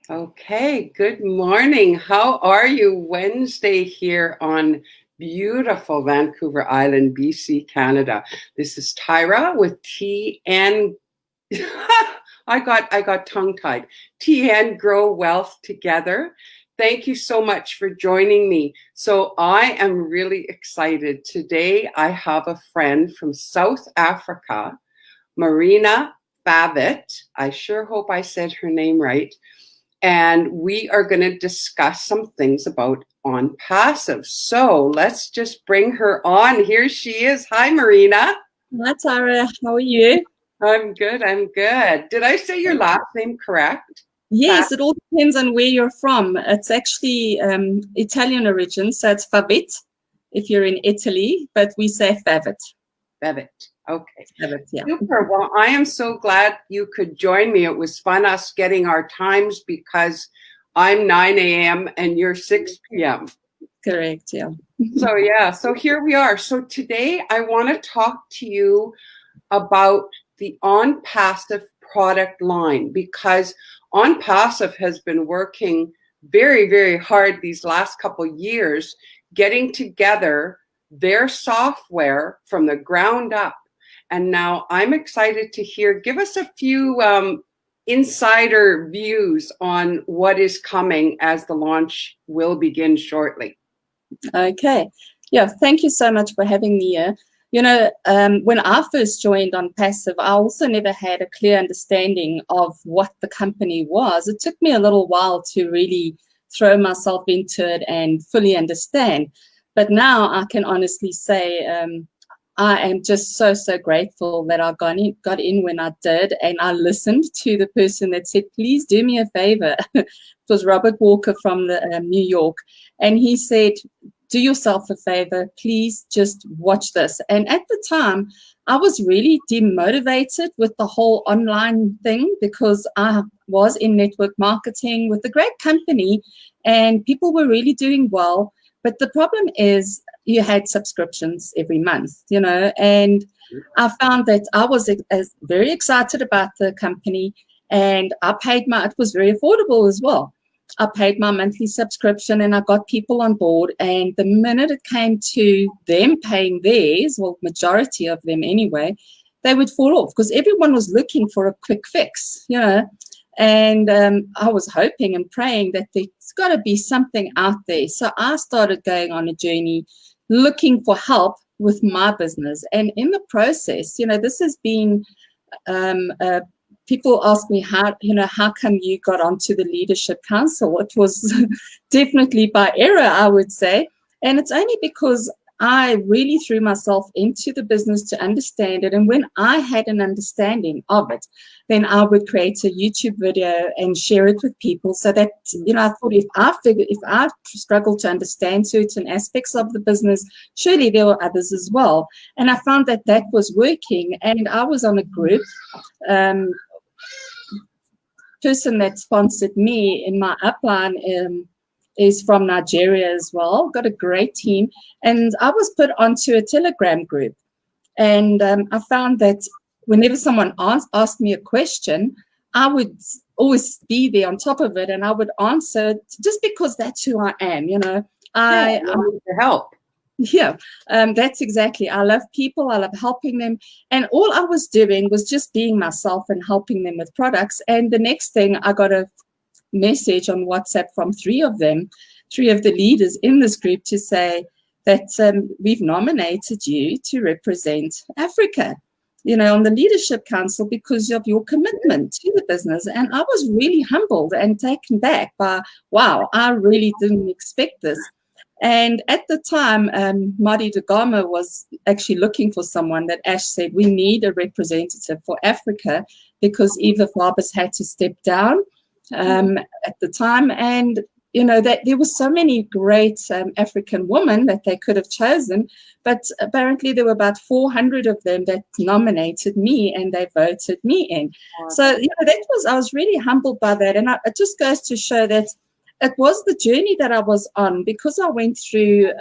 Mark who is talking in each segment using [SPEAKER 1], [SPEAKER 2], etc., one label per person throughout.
[SPEAKER 1] Okay, good morning. How are you? Wednesday here on beautiful Vancouver Island, BC, Canada. This is Tyra with TN. I got tongue-tied. TN Grow Wealth Together. Thank you so much for joining me. So I am really excited. Today I have a friend from South Africa, Marina. I sure hope I said her name right. And we are going to discuss some things about OnPassive. So let's just bring her on. Here she is. Hi, Marina.
[SPEAKER 2] Hi, Tyra. How are you?
[SPEAKER 1] I'm good. I'm good. Did I say your last name correct?
[SPEAKER 2] Yes, it all depends on where you're from. It's actually Italian origin, so it's Favit if you're in Italy, but we say Favit.
[SPEAKER 1] Favit. Okay.
[SPEAKER 2] Favit, yeah.
[SPEAKER 1] Super. Well, I am so glad you could join me. It was fun us getting our times because I'm 9 a.m. and you're 6 p.m.
[SPEAKER 2] Correct, yeah.
[SPEAKER 1] So here we are. So today I want to talk to you about the OnPassive product line, because OnPassive has been working very, very hard these last couple years getting together their software from the ground up. And now I'm excited to hear, give us a few insider views on what is coming as the launch will begin shortly.
[SPEAKER 2] Okay. Yeah, thank you so much for having me here. You know, when I first joined OnPassive, I also never had a clear understanding of what the company was. It took me a little while to really throw myself into it and fully understand. But now I can honestly say I am just so grateful that I got in when I did, and I listened to the person that said, please do me a favor. It was Robert Walker from New York, and he said, do yourself a favor, please just watch this. And at the time, I was really demotivated with the whole online thing because I was in network marketing with a great company and people were really doing well. But the problem is you had subscriptions every month, you know, and I found that I was very excited about the company, and I paid it was very affordable as well. I paid my monthly subscription and I got people on board. And the minute it came to them paying theirs, well, majority of them anyway, they would fall off because everyone was looking for a quick fix, you know. And I was hoping and praying that there's got to be something out there. So I started going on a journey looking for help with my business. And in the process, you know, this has been people ask me how come you got onto the leadership council? It was definitely by error, I would say. And it's only because I really threw myself into the business to understand it. And when I had an understanding of it, then I would create a YouTube video and share it with people so that, you know, I thought if I struggle to understand certain aspects of the business, surely there were others as well. And I found that that was working. And I was on a group, person that sponsored me in my upline is from Nigeria as well, got a great team. And I was put onto a Telegram group. And I found that whenever someone asked me a question, I would always be there on top of it and I would answer just because that's who I am, you know. I
[SPEAKER 1] want to help.
[SPEAKER 2] Yeah, that's exactly. I love people. I love helping them. And all I was doing was just being myself and helping them with products. And the next thing, I got a message on WhatsApp from three of the leaders in this group to say that we've nominated you to represent Africa, you know, on the leadership council because of your commitment to the business. And I was really humbled and taken back by, wow, I really didn't expect this. And at the time, Madi Dagama was actually looking for someone that Ash said, we need a representative for Africa because Eva Farbus had to step down at the time. And, you know, that there were so many great African women that they could have chosen, but apparently there were about 400 of them that nominated me and they voted me in. Wow. So, you know, I was really humbled by that. And it just goes to show that it was the journey that I was on because I went through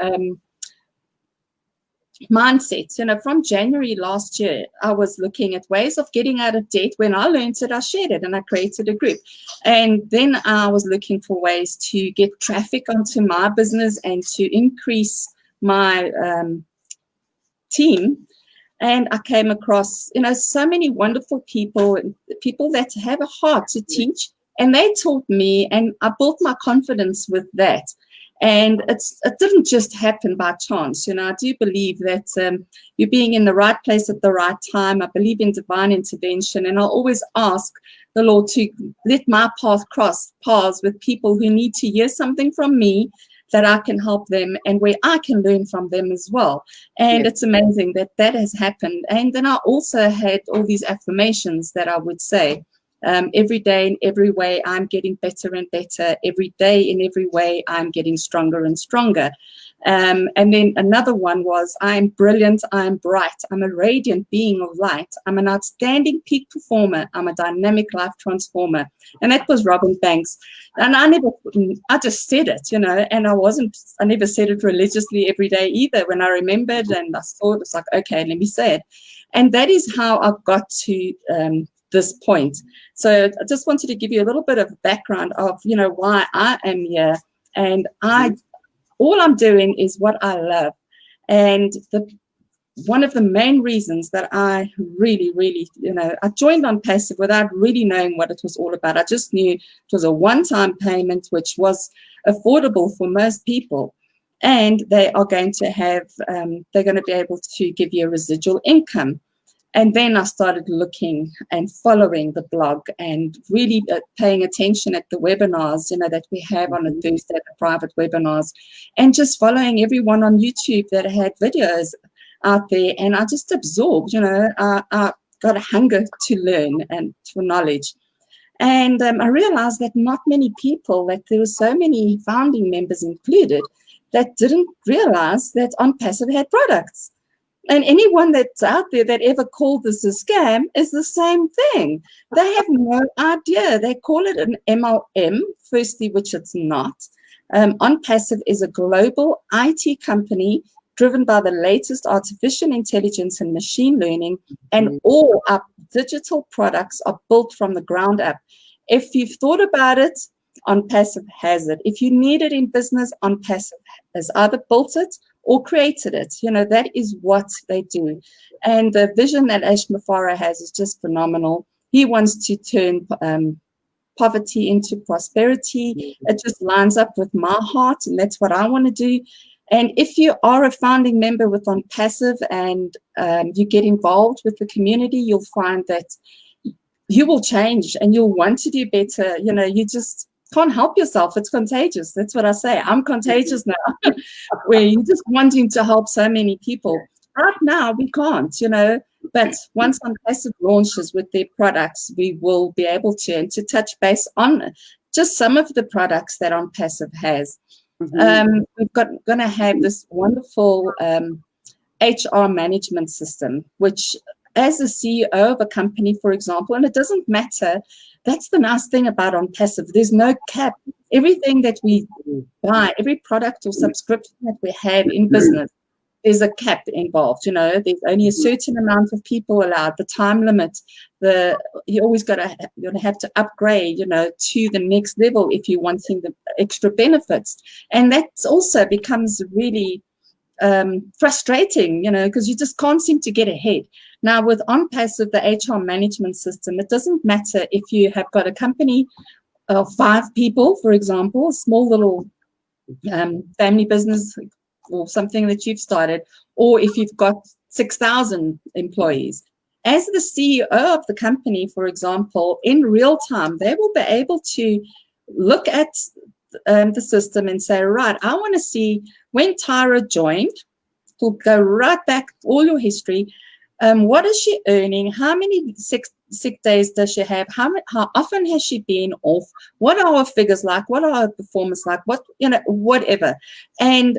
[SPEAKER 2] mindset. You know, from January last year, I was looking at ways of getting out of debt. When I learned it, I shared it and I created a group. And then I was looking for ways to get traffic onto my business and to increase my team. And I came across, you know, so many wonderful people, people that have a heart to teach. And they taught me, and I built my confidence with that. And it didn't just happen by chance. You know, I do believe that you're being in the right place at the right time. I believe in divine intervention. And I'll always ask the Lord to let my path cross paths with people who need to hear something from me, that I can help them and where I can learn from them as well. And it's amazing that that has happened. And then I also had all these affirmations that I would say. Every day in every way, I'm getting better and better. Every day in every way, I'm getting stronger and stronger. And then another one was, I'm brilliant, I'm bright, I'm a radiant being of light, I'm an outstanding peak performer, I'm a dynamic life transformer. And that was Robin Banks. And I just said it, you know, and I never said it religiously every day either. When I remembered and I saw it, it's like, okay, let me say it. And that is how I got to this point. So I just wanted to give you a little bit of background of, you know, why I am here. And all I'm doing is what I love. And one of the main reasons that I really, you know, I joined OnPassive without really knowing what it was all about. I just knew it was a one-time payment, which was affordable for most people. And they are going to have, they're going to be able to give you a residual income. And then I started looking and following the blog and really paying attention at the webinars, you know, that we have on a Thursday, the private webinars, and just following everyone on YouTube that had videos out there. And I just absorbed, you know, I got a hunger to learn and for knowledge. And I realized that not many people, that there were so many founding members included, that didn't realize that OnPassive had products. And anyone that's out there that ever called this a scam is the same thing. They have no idea. They call it an MLM, firstly, which it's not. OnPassive is a global IT company driven by the latest artificial intelligence and machine learning, and all our digital products are built from the ground up. If you've thought about it, OnPassive has it. If you need it in business, OnPassive has either built it or created it. You know, that is what they do. And the vision that Ash Mafara has is just phenomenal. He wants to turn poverty into prosperity. It just lines up with my heart, and that's what I want to do. And if you are a founding member with OnPassive and you get involved with the community, you'll find that you will change and you'll want to do better. You know, you just can't help yourself. It's contagious. That's what I say. I'm contagious now, where you're just wanting to help so many people. Right now, we can't, you know, but once OnPassive launches with their products, we will be able to, and to touch base on just some of the products that OnPassive has. We've going to have this wonderful HR management system, which as a CEO of a company, for example, and it doesn't matter, that's the nice thing about OnPassive. There's no cap. Everything that we buy, every product or subscription that we have in business, there's a cap involved. You know, there's only a certain amount of people allowed, the time limit, you always you're going to have to upgrade, you know, to the next level if you're wanting the extra benefits. And that also becomes really frustrating, you know, because you just can't seem to get ahead. Now, with OnPassive, the HR management system, it doesn't matter if you have got a company of 5 people, for example, a small little family business or something that you've started, or if you've got 6,000 employees. As the CEO of the company, for example, in real time, they will be able to look at the system and say, right, I want to see when Tyra joined. We'll go right back, all your history. What is she earning? How many sick days does she have? How often has she been off? What are her figures like? What are her performance like? What, you know, whatever. And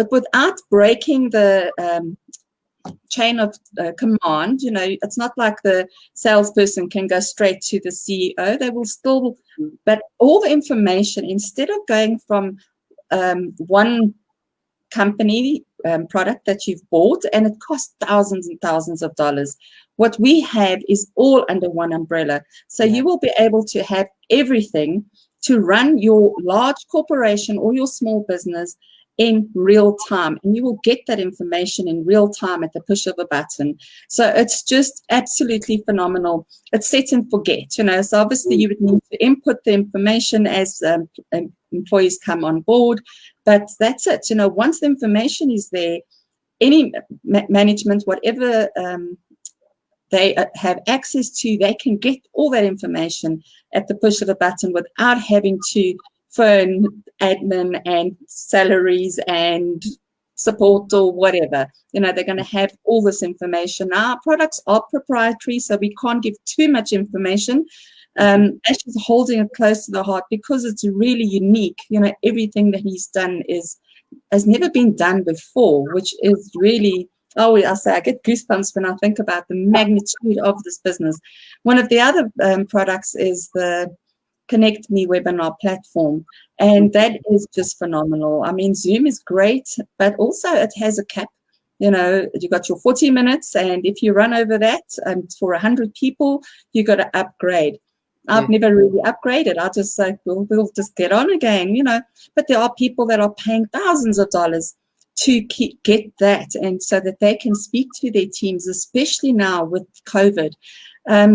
[SPEAKER 2] without breaking the chain of command, you know, it's not like the salesperson can go straight to the CEO. They will still, but all the information, instead of going from one company product that you've bought, and it costs thousands and thousands of dollars. What we have is all under one umbrella. So you will be able to have everything to run your large corporation or your small business in real time, and you will get that information in real time at the push of a button. So it's just absolutely phenomenal. It's set and forget, you know. So obviously you would need to input the information as employees come on board, but that's it. You know, once the information is there, any management, whatever they have access to, they can get all that information at the push of a button without having to phone admin and salaries and support or whatever. You know, they're going to have all this information. Our products are proprietary, so we can't give too much information. Ash is holding it close to the heart because it's really unique. You know, everything that he's done has never been done before, which is really, I say I get goosebumps when I think about the magnitude of this business. One of the other products is the Connect Me webinar platform, and that is just phenomenal. I mean, Zoom is great, but also it has a cap. You know, you got your 40 minutes, and if you run over that for 100 people, you got to upgrade. I've never really upgraded. I just say, we'll just get on again, you know. But there are people that are paying thousands of dollars to get that, and so that they can speak to their teams, especially now with COVID.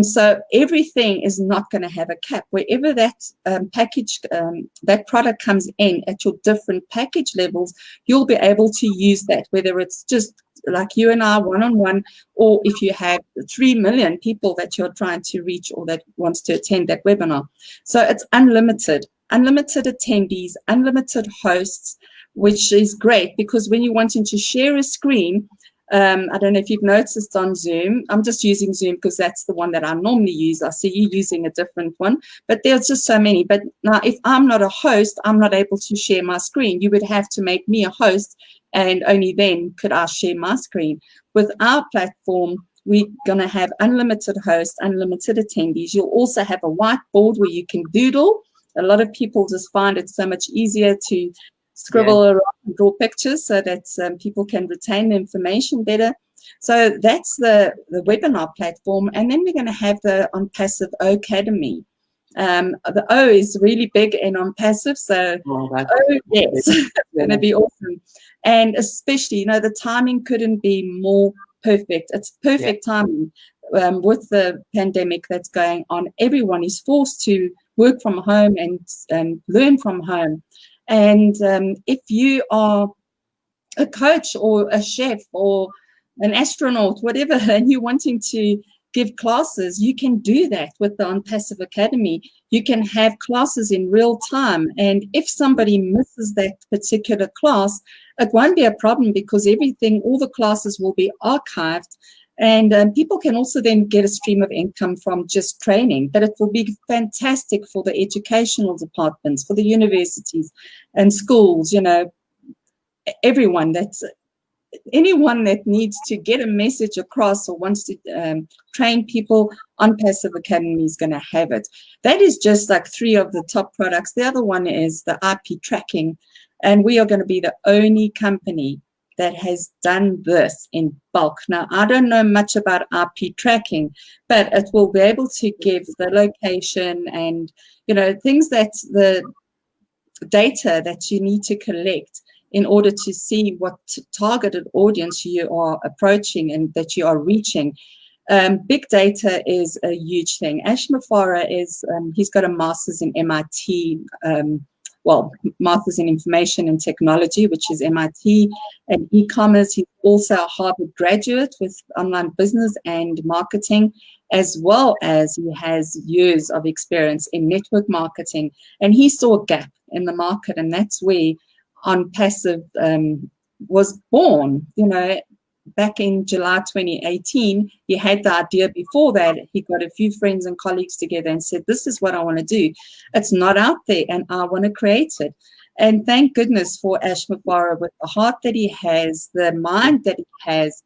[SPEAKER 2] So everything is not going to have a cap. Wherever that package, that product comes in at your different package levels, you'll be able to use that, whether it's just like you and I one-on-one, or if you have 3 million people that you're trying to reach or that wants to attend that webinar. So it's unlimited attendees, unlimited hosts, which is great because when you're wanting to share a screen, I don't know if you've noticed on Zoom, I'm just using Zoom because that's the one that I normally use. I see you using a different one, but there's just so many. But now if I'm not a host, I'm not able to share my screen. You would have to make me a host, and only then could I share my screen. With our platform, we're going to have unlimited hosts, unlimited attendees. You'll also have a whiteboard where you can doodle. A lot of people just find it so much easier to scribble around and draw pictures so that people can retain the information better. So that's the webinar platform. And then we're going to have the OnPassive Academy. The O is really big in OnPassive. So, yes, it's going to be awesome. And especially, you know, the timing couldn't be more perfect. It's perfect timing with the pandemic that's going on. Everyone is forced to work from home and learn from home. And if you are a coach or a chef or an astronaut, whatever, and you're wanting to give classes, you can do that with the OnPassive Academy. You can have classes in real time. And if somebody misses that particular class, it won't be a problem because all the classes will be archived. And people can also then get a stream of income from just training, but it will be fantastic for the educational departments, for the universities and schools, you know, anyone that needs to get a message across or wants to train people, OnPassive Academy is going to have it. That is just like 3 of the top products. The other one is the IP tracking, and we are going to be the only company that has done this in bulk. Now, I don't know much about IP tracking, but it will be able to give the location and, you know, things that the data that you need to collect in order to see what targeted audience you are approaching and that you are reaching. Big data is a huge thing. Ash Mafara he's got a master's in MIT, Master's in Information and Technology, which is MIT, and e-commerce. He's also a Harvard graduate with online business and marketing, as well as he has years of experience in network marketing. And he saw a gap in the market, and that's where OnPassive was born. You know, back in July 2018, he had the idea. Before that, he got a few friends and colleagues together and said, this is what I want to do. It's not out there, and I want to create it. And thank goodness for Ash Mafara, with the heart that he has, the mind that he has.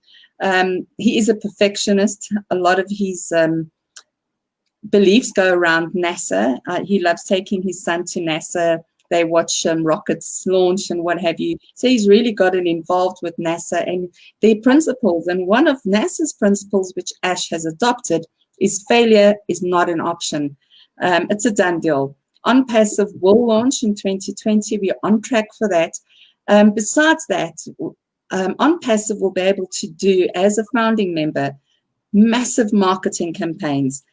[SPEAKER 2] He is a perfectionist. A lot of his beliefs go around NASA. He loves taking his son to NASA they watch rockets launch and what have you. So he's really gotten involved with NASA and their principles. And one of NASA's principles, which Ash has adopted, is failure is not an option. It's a done deal. OnPassive will launch in 2020. We're on track for that. Besides that, OnPassive will be able to do, as a founding member, massive marketing campaigns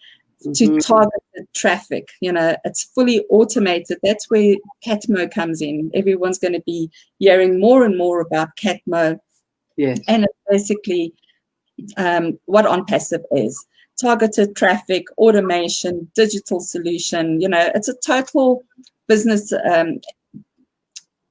[SPEAKER 2] to target the traffic. You know, it's fully automated. That's where Catmo comes in. Everyone's going to be hearing more and more about Catmo.
[SPEAKER 1] Yes.
[SPEAKER 2] And it's basically what OnPassive is. Targeted traffic, automation, digital solution. You know, it's a total business,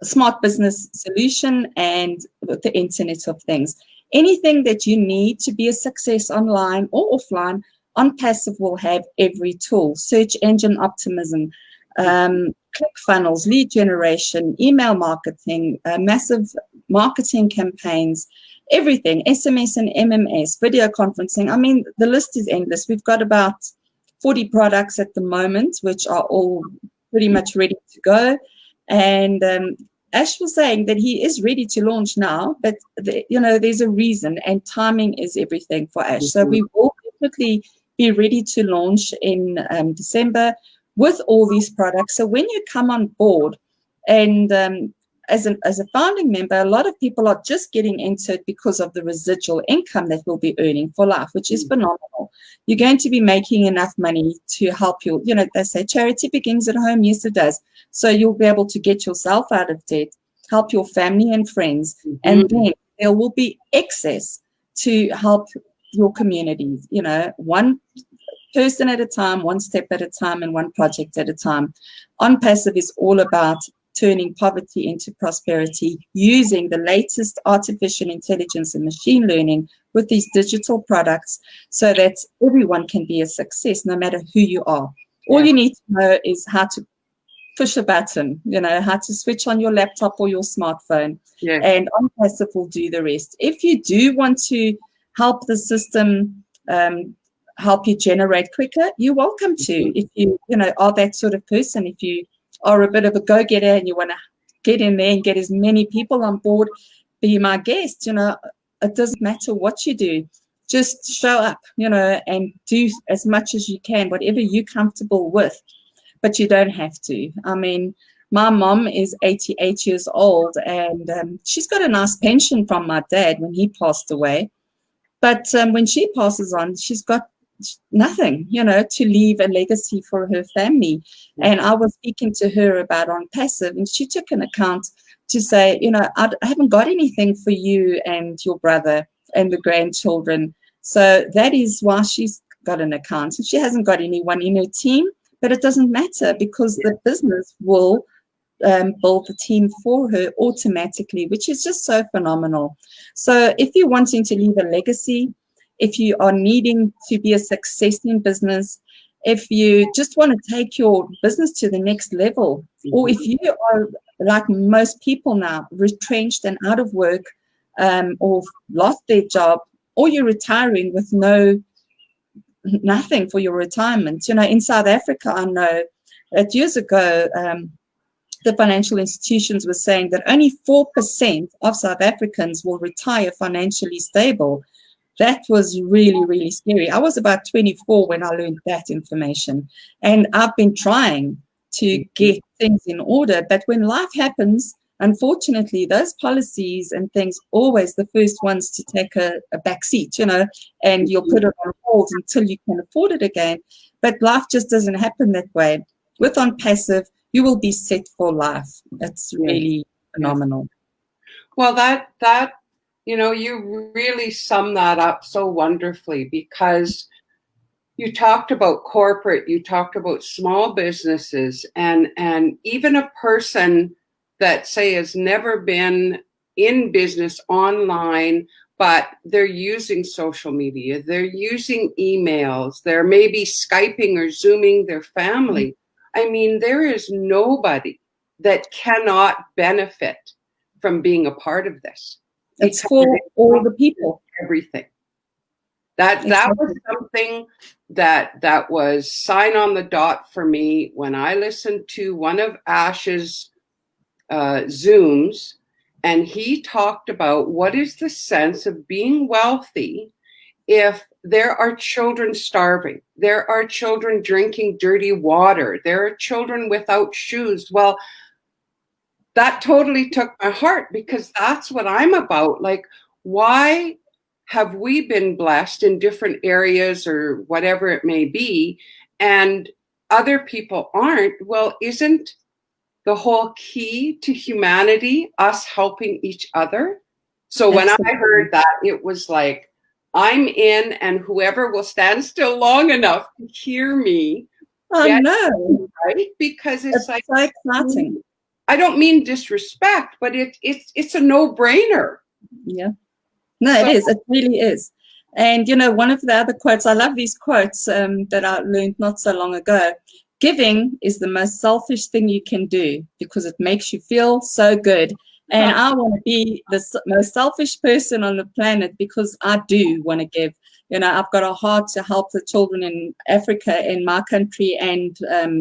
[SPEAKER 2] smart business solution, and with the Internet of Things. Anything that you need to be a success online or offline, OnPassive will have every tool: search engine optimism, ClickFunnels, lead generation, email marketing, massive marketing campaigns, everything, SMS and MMS, video conferencing. I mean, the list is endless. We've got about 40 products at the moment, which are all pretty much ready to go. And Ash was saying that he is ready to launch now, but you know, there's a reason, and timing is everything for Ash. So we will definitely be ready to launch in December with all these products. So when you come on board, and as a founding member, a lot of people are just getting into it because of the residual income that we'll be earning for life, which is phenomenal. You're going to be making enough money to help you. You know, they say charity begins at home. Yes, it does. So you'll be able to get yourself out of debt, help your family and friends, and then there will be excess to help your communities. You know, one person at a time, one step at a time, and one project at a time. OnPassive is all about turning poverty into prosperity, using the latest artificial intelligence and machine learning with these digital products so that everyone can be a success, no matter who you are. All you need to know is how to push a button, you know, how to switch on your laptop or your smartphone, and OnPassive will do the rest. If you do want to help the system help you generate quicker, you're welcome to. If you are that sort of person, if you are a bit of a go-getter and you want to get in there and get as many people on board, be my guest. You know, it doesn't matter what you do. Just show up, you know, and do as much as you can, whatever you're comfortable with. But you don't have to. I mean, my mom is 88 years old, and she's got a nice pension from my dad when he passed away. But when she passes on, she's got nothing, you know, to leave a legacy for her family. And I was speaking to her about OnPassive, and she took an account to say, you know, I haven't got anything for you and your brother and the grandchildren. So that is why she's got an account. And she hasn't got anyone in her team, but it doesn't matter because the business will build the team for her automatically, which is just so phenomenal. So if you're wanting to leave a legacy, if you are needing to be a success in business, if you just want to take your business to the next level, or if you are like most people now, retrenched and out of work, or lost their job, or you're retiring with nothing for your retirement. You know, in South Africa, I know that years ago, the financial institutions were saying that only 4% of South Africans will retire financially stable. That was really, really scary. I was about 24 when I learned that information. And I've been trying to get things in order. But when life happens, unfortunately, those policies and things always the first ones to take a back seat, you know, and you'll put it on hold until you can afford it again. But life just doesn't happen that way. With OnPassive, you will be set for life. It's really phenomenal.
[SPEAKER 1] Well, that you know, you really sum that up so wonderfully, because you talked about corporate, you talked about small businesses, and even a person that, say, has never been in business online, but they're using social media, they're using emails, they're maybe Skyping or Zooming their family. I mean, there is nobody that cannot benefit from being a part of this.
[SPEAKER 2] It's for all the people.
[SPEAKER 1] Everything. That was something that was sign on the dot for me when I listened to one of Ash's Zooms, and he talked about what is the sense of being wealthy if there are children starving, there are children drinking dirty water, there are children without shoes. Well, that totally took my heart, because that's what I'm about. Like, why have we been blessed in different areas or whatever it may be, and other people aren't? Well, isn't the whole key to humanity us helping each other? So when I heard that, it was like, I'm in, and whoever will stand still long enough to hear me.
[SPEAKER 2] Oh, no.
[SPEAKER 1] Right? Because it's like
[SPEAKER 2] so exciting.
[SPEAKER 1] I don't mean disrespect, but it's a no-brainer.
[SPEAKER 2] Yeah. No, so, it is. It really is. And, you know, one of the other quotes, I love these quotes that I learned not so long ago. Giving is the most selfish thing you can do because it makes you feel so good. And I want to be the most selfish person on the planet because I do want to give. You know, I've got a heart to help the children in Africa, in my country, and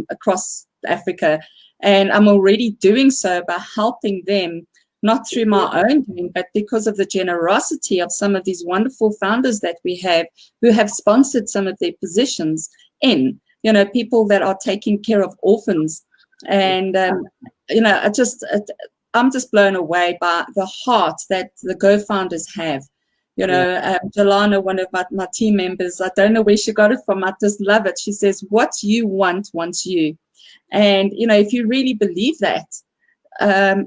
[SPEAKER 2] across Africa. And I'm already doing so by helping them, not through my own doing, but because of the generosity of some of these wonderful founders that we have who have sponsored some of their positions in, you know, people that are taking care of orphans. And, you know, I'm just blown away by the heart that the GoFounders have. You know, Jelana, one of my team members, I don't know where she got it from. I just love it. She says, what you want wants you. And, you know, if you really believe that,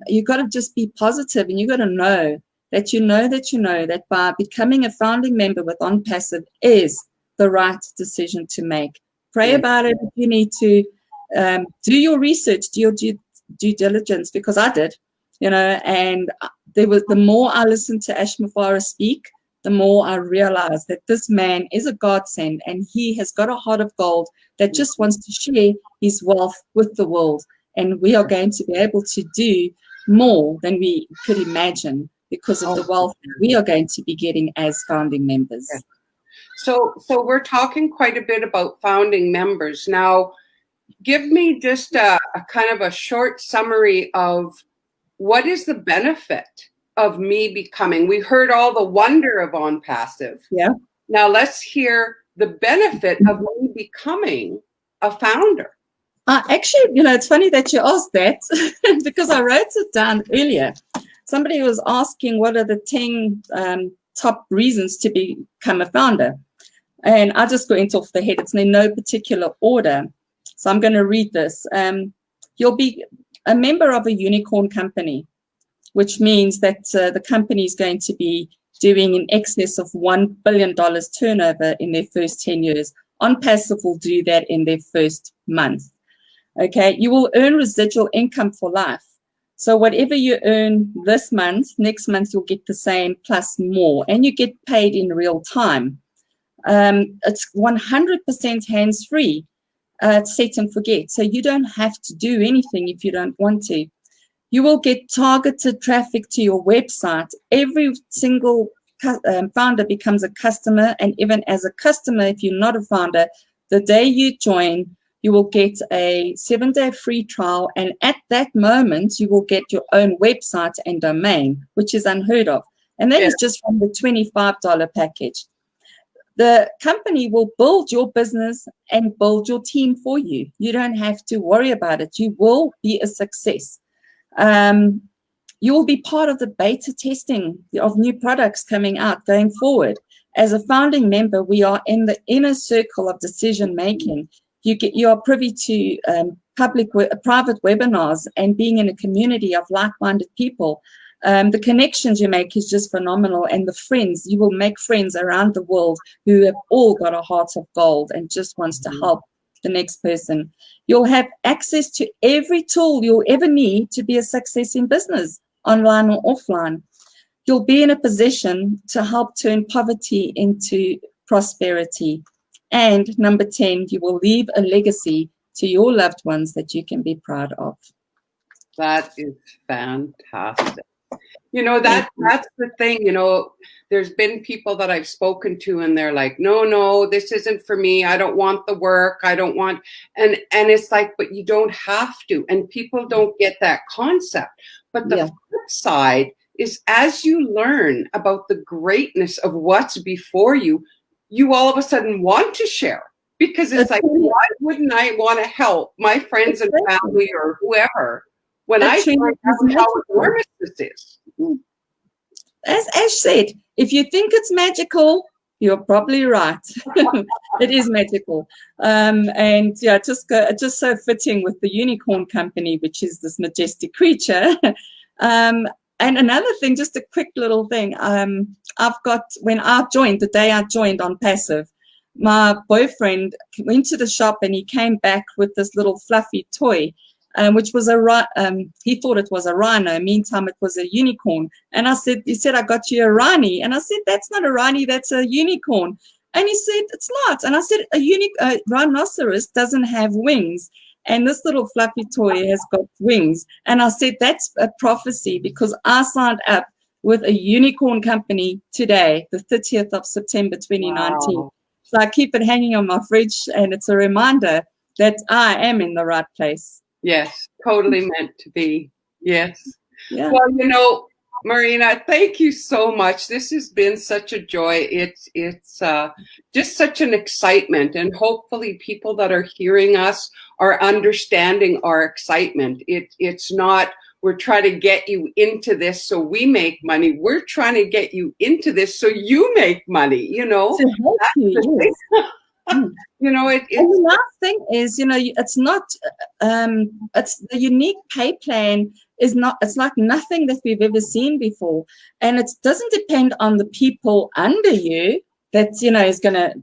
[SPEAKER 2] you got to just be positive, and you got to know that by becoming a founding member with OnPassive is the right decision to make. Pray about it if you need to. Do your research, do your due diligence, because I did, you know, and the more I listened to Ash Mafara speak, the more I realized that this man is a godsend, and he has got a heart of gold that just wants to share his wealth with the world. And we are going to be able to do more than we could imagine because of the wealth that we are going to be getting as founding members.
[SPEAKER 1] So we're talking quite a bit about founding members. Now, give me just a kind of a short summary of what is the benefit of me becoming. We heard all the wonder of OnPassive.
[SPEAKER 2] Yeah.
[SPEAKER 1] Now let's hear the benefit of me becoming a founder.
[SPEAKER 2] Actually, you know, it's funny that you asked that because I wrote it down earlier. Somebody was asking what are the 10 top reasons to become a founder. And I just went off the head. It's in no particular order. So I'm going to read this. You'll be a member of a unicorn company, which means that the company is going to be doing in excess of $1 billion turnover in their first 10 years. OnPassive will do that in their first month. Okay, you will earn residual income for life. So whatever you earn this month, next month you'll get the same plus more, and you get paid in real time. It's 100% hands-free, set and forget. So you don't have to do anything if you don't want to. You will get targeted traffic to your website. Every single founder becomes a customer, and even as a customer, if you're not a founder, the day you join, you will get a 7-day free trial, and at that moment, you will get your own website and domain, which is unheard of. And that is just from the $25 package. The company will build your business and build your team for you. You don't have to worry about it. You will be a success. You will be part of the beta testing of new products coming out going forward. As a founding member, we are in the inner circle of decision making. You are privy to private webinars and being in a community of like-minded people. The connections you make is just phenomenal, and the friends, you will make friends around the world who have all got a heart of gold and just wants to help the next person. You'll have access to every tool you'll ever need to be a success in business, online or offline. You'll be in a position to help turn poverty into prosperity. And number 10, you will leave a legacy to your loved ones that you can be proud of.
[SPEAKER 1] That is fantastic. You know, that's the thing, you know, there's been people that I've spoken to and they're like, no, this isn't for me. I don't want the work. I don't want, and it's like, but you don't have to. And people don't get that concept. But the flip side is, as you learn about the greatness of what's before you, you all of a sudden want to share, because it's like, why wouldn't I want to help my friends and family or whoever when I find out how enormous this is?
[SPEAKER 2] As Ash said, if you think it's magical, you're probably right. It is magical. And yeah, just so fitting with the unicorn company, which is this majestic creature. And another thing, just a quick little thing. When I joined, the day I joined OnPassive, my boyfriend went to the shop and he came back with this little fluffy toy, which was he thought it was a rhino. Meantime, it was a unicorn. And he said, I got you a rhino. And I said, that's not a rhino, that's a unicorn. And he said, it's not. And I said, a rhinoceros doesn't have wings. And this little fluffy toy has got wings. And I said, that's a prophecy, because I signed up with a unicorn company today, the 30th of September, 2019. Wow. So I keep it hanging on my fridge, and it's a reminder that I am in the right place.
[SPEAKER 1] Yes, totally meant to be. Yes.
[SPEAKER 2] Yeah.
[SPEAKER 1] Well, you know, Marina, thank you so much. This has been such a joy. It's just such an excitement, and hopefully people that are hearing us are understanding our excitement. It's not, we're trying to get you into this so we make money. We're trying to get you into this so you make money, you know. You know, and
[SPEAKER 2] the last thing is, you know, it's not, it's the unique pay plan is not, it's like nothing that we've ever seen before. And it doesn't depend on the people under you that, you know, is going to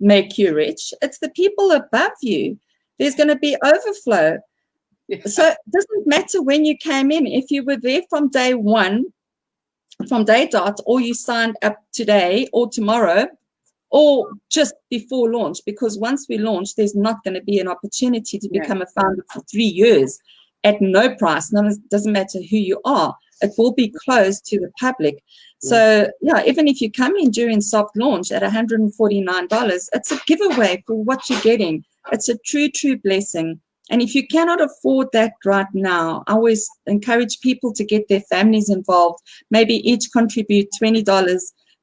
[SPEAKER 2] make you rich. It's the people above you. There's going to be overflow. Yeah. So it doesn't matter when you came in. If you were there from day one, from day dot, or you signed up today or tomorrow, or just before launch, because once we launch, there's not going to be an opportunity to become a founder for 3 years at no price. No, it doesn't matter who you are. It will be closed to the public. So, yeah, even if you come in during soft launch at $149, it's a giveaway for what you're getting. It's a true, true blessing. And if you cannot afford that right now, I always encourage people to get their families involved. Maybe each contribute $20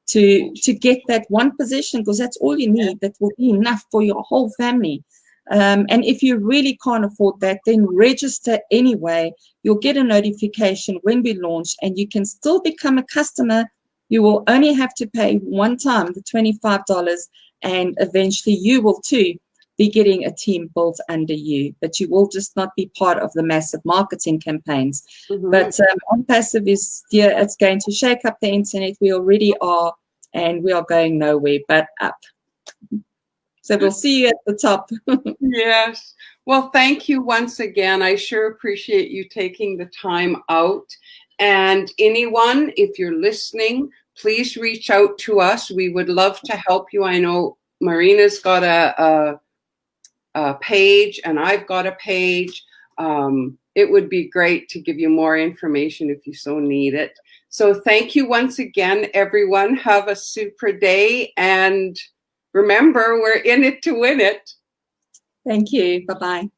[SPEAKER 2] to get that one position, because that's all you need. That will be enough for your whole family. And if you really can't afford that, then register anyway. You'll get a notification when we launch, and you can still become a customer. You will only have to pay one time, the $25, and eventually you will too be getting a team built under you, but you will just not be part of the massive marketing campaigns. But OnPassive is, yeah, it's going to shake up the internet. We already are, and we are going nowhere but up. So we'll see you at the top.
[SPEAKER 1] Yes. Well, thank you once again. I sure appreciate you taking the time out. And anyone, if you're listening, please reach out to us. We would love to help you. I know Marina's got a page, and I've got a page. It would be great to give you more information if you so need it. So thank you once again, everyone. Have a super day, and remember, we're in it to win it.
[SPEAKER 2] Thank you. Bye-bye.